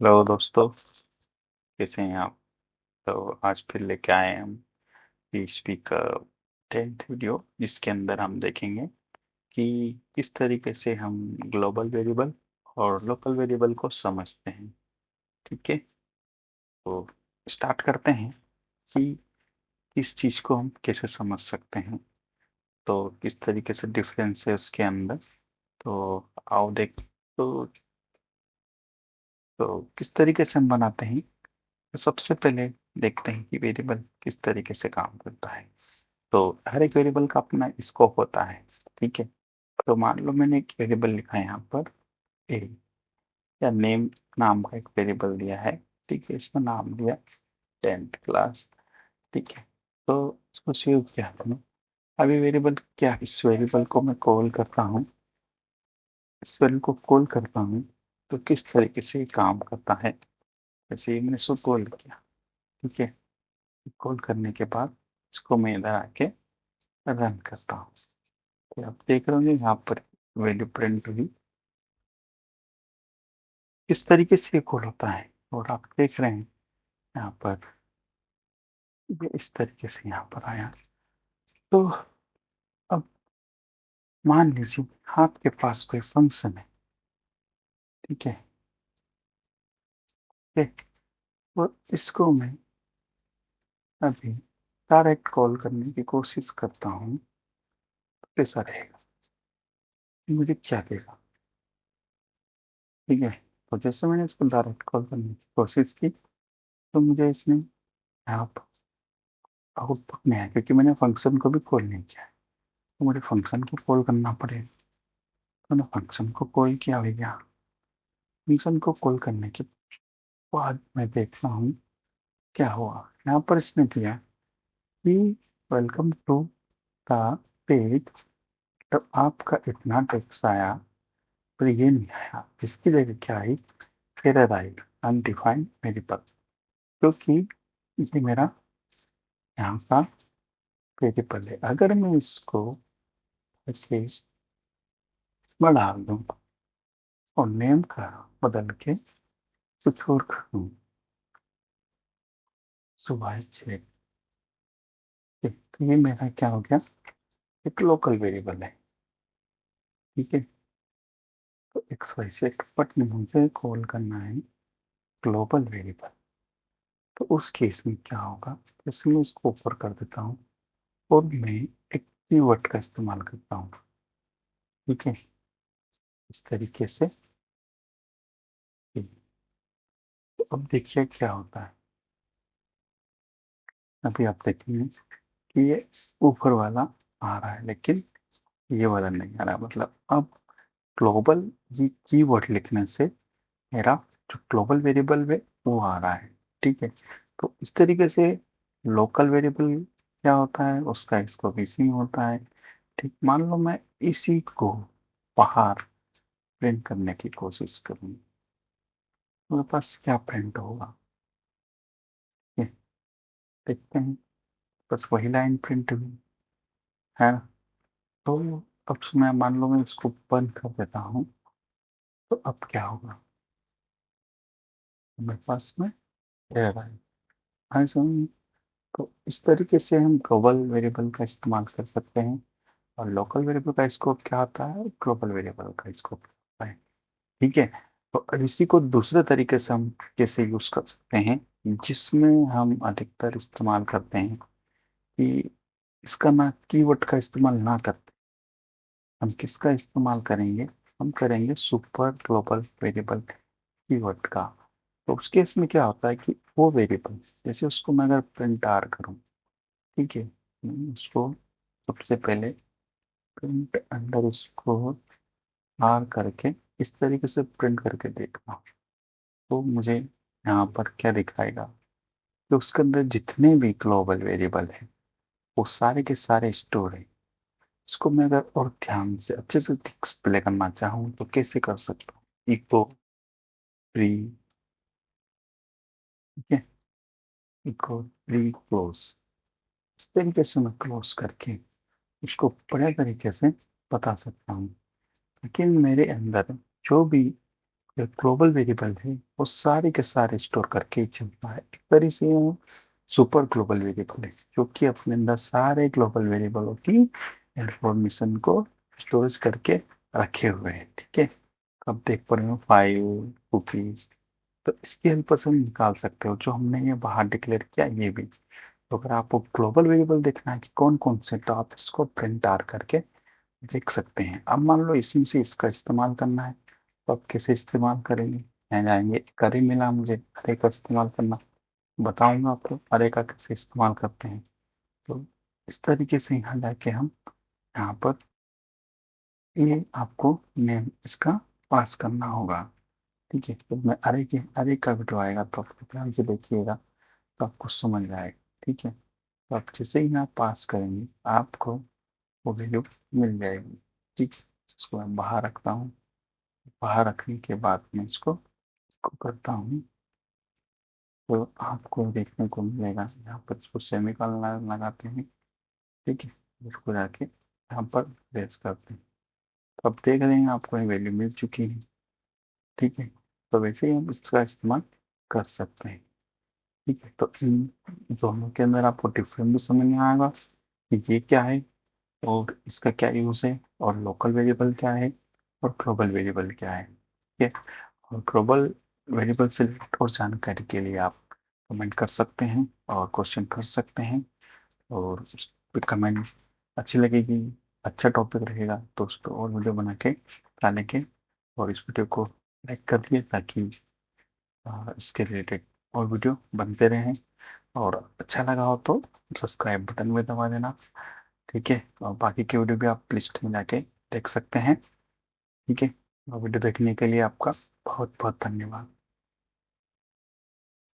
Hello दोस्तों, कैसे हैं आप? तो आज फिर लेके आए हैं हम PHP का 10th वीडियो, जिसके अंदर हम देखेंगे कि किस तरीके से हम ग्लोबल वेरिएबल और लोकल वेरिएबल को समझते हैं। ठीक है, तो स्टार्ट करते हैं कि इस चीज़ को हम कैसे समझ सकते हैं, तो किस तरीके से डिफरेंस है उसके अंदर। तो आओ देख। तो, तो किस तरीके से हम बनाते हैं। तो सबसे पहले देखते हैं कि वेरिएबल किस तरीके से काम करता है। तो हर एक वेरिएबल का अपना स्कोप होता है। ठीक है, तो मान लो मैंने एक वेरिएबल लिखा है यहाँ पर ए, या नेम नाम का एक वेरिएबल दिया है। ठीक है, इसमें नाम दिया 10th क्लास। ठीक है, तो इसको सेव किया मैंने। अभी वेरिएबल क्या, इस वेरिएबल को मैं कॉल करता हूँ, इस वेरिएबल को कॉल करता हूँ, तो किस तरीके से ये काम करता है। जैसे ये मैंने इसको कॉल किया। ठीक है, कॉल करने के बाद इसको मैं इधर आके रन करता हूँ। तो आप देख रहे होंगे यहाँ पर वैल्यू प्रिंट हुई। इस तरीके से ये कॉल होता है, और आप देख रहे हैं यहाँ पर ये इस तरीके से यहाँ पर आया। तो अब मान लीजिए आपके पास कोई फंक्शन है। ठीक है, और इसको मैं अभी डायरेक्ट कॉल करने की कोशिश करता हूँ, तो कैसा रहेगा, मुझे क्या देगा। ठीक है, तो जैसे मैंने इसको डायरेक्ट कॉल करने की कोशिश की, तो मुझे इसने यहाँ पर आउटपुट नहीं आया, क्योंकि मैंने फंक्शन को भी कॉल नहीं किया है। तो मुझे फंक्शन को कॉल करना पड़ेगा। तो मैंने फंक्शन को कॉल किया भैया। फंक्शन को कॉल करने के बाद मैं देखता हूँ क्या हुआ। यहाँ पर इसने दिया कि वेलकम टू द पेज। तो आपका इतना टेक्स्ट आया, पर ये नहीं आया। इसकी जगह क्या आई, एरर आई, अनडिफाइंड वेरिएबल। क्योंकि ये मेरा यहाँ का वेरिएबल है। अगर मैं इसको ऐसे इसमें डाल दूँ और नेम का बदल के कुछ और कर दूँ, सुबह 6, तो ये मेरा क्या हो गया, एक लोकल वेरिएबल है। ठीक है, तो एक्स वाई से, बट मुझे कॉल करना है ग्लोबल वेरिएबल। तो उस केस में क्या होगा, इसलिए इसको ऊपर कर देता हूँ और मैं एक कीवर्ड का इस्तेमाल करता हूँ। ठीक है, इस तरीके से। तो अब देखिए क्या होता है। अभी आप देखेंगे कि ये ऊपर वाला आ रहा है, लेकिन ये वाला नहीं आ रहा। मतलब अब ग्लोबल ये कीवर्ड लिखने से मेरा जो ग्लोबल वेरिएबल है वो आ रहा है। ठीक है, तो इस तरीके से लोकल वेरिएबल क्या होता है, उसका स्कोप इसी में होता है। ठीक, मान लो मैं इसी को बाहर प्रिंट करने की कोशिश करूँ, तो मेरे पास क्या प्रिंट होगा, ये देखते हैं। बस वही लाइन प्रिंट हुई है ना। तो अब मैं मान लो मैं इसको बंद कर देता हूँ, तो अब क्या होगा, मेरे पास में एरर आई। हाँ समझ। तो इस तरीके से हम ग्लोबल वेरिएबल का इस्तेमाल कर सकते हैं। और लोकल वेरिएबल का स्कोप क्या होता है, ग्लोबल वेरिएबल का स्कोप होता है। ठीक है, तो अब इसी को दूसरे तरीके से हम कैसे यूज कर सकते हैं, जिसमें हम अधिकतर इस्तेमाल करते हैं कि इसका ना कीवर्ड का इस्तेमाल ना करते, हम किसका इस्तेमाल करेंगे, हम करेंगे सुपर ग्लोबल वेरिएबल कीवर्ड का। तो उस केस में क्या होता है कि वो वेरिएबल, जैसे उसको मैं अगर प्रिंट आर करूँ। ठीक है, उसको सबसे पहले प्रिंट अंडर स्कोर आर करके इस तरीके से प्रिंट करके देखना, तो मुझे यहाँ पर क्या दिखाएगा कि उसके अंदर जितने भी ग्लोबल वेरिएबल हैं वो सारे के सारे स्टोर है। इसको मैं अगर और ध्यान से अच्छे से डिस्प्ले करना चाहूँ तो कैसे कर सकता हूँ, इको प्री, ठीक है, इको प्री क्लोज। इस तरीके से मैं क्लोज करके उसको बड़े तरीके से बता सकता हूँ। लेकिन मेरे अंदर जो भी जो ग्लोबल वेरिएबल है वो सारे के सारे स्टोर करके ही चलता है। एक तरह से वो सुपर ग्लोबल वेरिएबल है जो कि अपने अंदर सारे ग्लोबल वेरिएबलों की इंफॉर्मेशन को स्टोरेज करके रखे हुए हैं। ठीक है, अब देख पा रहे हो फाइव कुकीज, तो इसकी हेल्प से हम निकाल सकते हो जो हमने ये बाहर डिक्लेयर किया ये भी। तो अगर आपको ग्लोबल वेरिएबल देखना है कि कौन कौन से, तो आप इसको प्रिंट आर करके देख सकते हैं। अब मान लो इसमें से इसका इस्तेमाल करना है, तो आप कैसे इस्तेमाल करेंगे? यहाँ जाएंगे, करे मिला मुझे अरे का इस्तेमाल करना, बताऊंगा आपको अरे का कैसे इस्तेमाल करते हैं। तो इस तरीके से यहाँ जाके हम यहाँ पर ये आपको नेम इसका पास करना होगा। ठीक है, तो मैं अरे का वीडियो आएगा तो आप ध्यान से देखिएगा, तो आपको समझ आएगा। ठीक है, तो आप जैसे ही यहाँ पास करेंगे आपको वो वैल्यू मिल जाएगी। ठीक है, इसको मैं बाहर रखता हूँ। बाहर रखने के बाद मैं इसको करता हूँ, तो आपको देखने को मिलेगा यहाँ पर इसको सेमीकोलन लगाते हैं। ठीक है, इसको जाके यहाँ पर प्रेस करते हैं, तो अब देख रहे हैं आपको ये वैल्यू मिल चुकी है। ठीक है, तो वैसे ही हम इसका इस्तेमाल कर सकते हैं। ठीक है, तो इन दोनों के अंदर आपको डिफरेंस भी समझ में आएगा कि ये क्या है और इसका क्या यूज़ है, और लोकल वेरिएबल क्या है और ग्लोबल वेरिएबल क्या है। ठीक है, और ग्लोबल वेरिएबल से रिलेटेड और जानकारी के लिए आप कमेंट कर सकते हैं और क्वेश्चन कर सकते हैं, और उस पर कमेंट अच्छी लगेगी, अच्छा टॉपिक रहेगा तो उस पर और वीडियो बना के डालेंगे। और इस वीडियो को लाइक कर दिए ताकि इसके रिलेटेड और वीडियो बनते रहें, और अच्छा लगा हो तो सब्सक्राइब बटन में दबा देना। ठीक है, और बाकी के वीडियो भी आप लिस्ट में जाके देख सकते हैं। ठीक है, और वीडियो देखने के लिए आपका बहुत बहुत धन्यवाद।